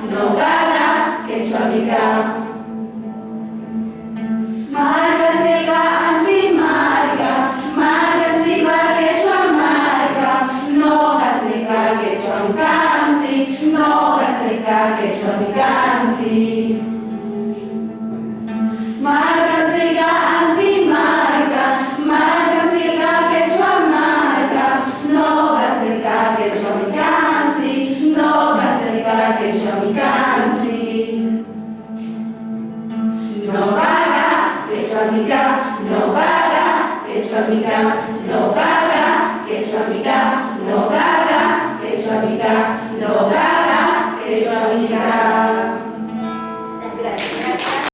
no gaga, quechua mica. Marca, siga, anti-marca, marca, siga, quechua marca, no gatsica, quechua micanzi, no gatsica, quechua micanzi. Marca, siga, anti-marca, marca, siga, quechua marca, no gatsica, quechua micanzi, no gatsica, quechua micanzi. No gaga, quechua mica, no gaga, quechua mica, no gaga, quechua mica, no gaga, quechua mica, no gaga, quechua mica.